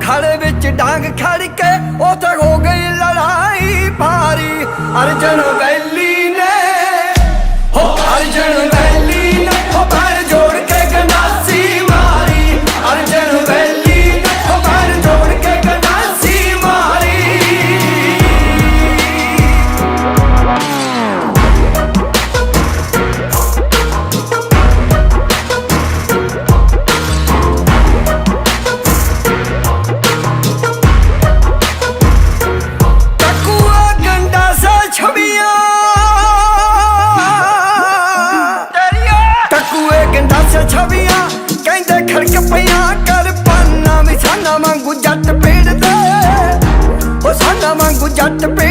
अखाड़े विच डांग खड़ के उते हो गई लड़ाई भारी। अर्जन वैली ने हो अर्जन वैली ने हो पैर जोड़ के गंडासी मारी। अर्जन वैली ने हो पैर जोड़ के गंडासी मारी। छवियां कहते खड़क पिया कर पाना भी साना वांगू जट पेड़ दे, ओ साना वांगू जट पेड़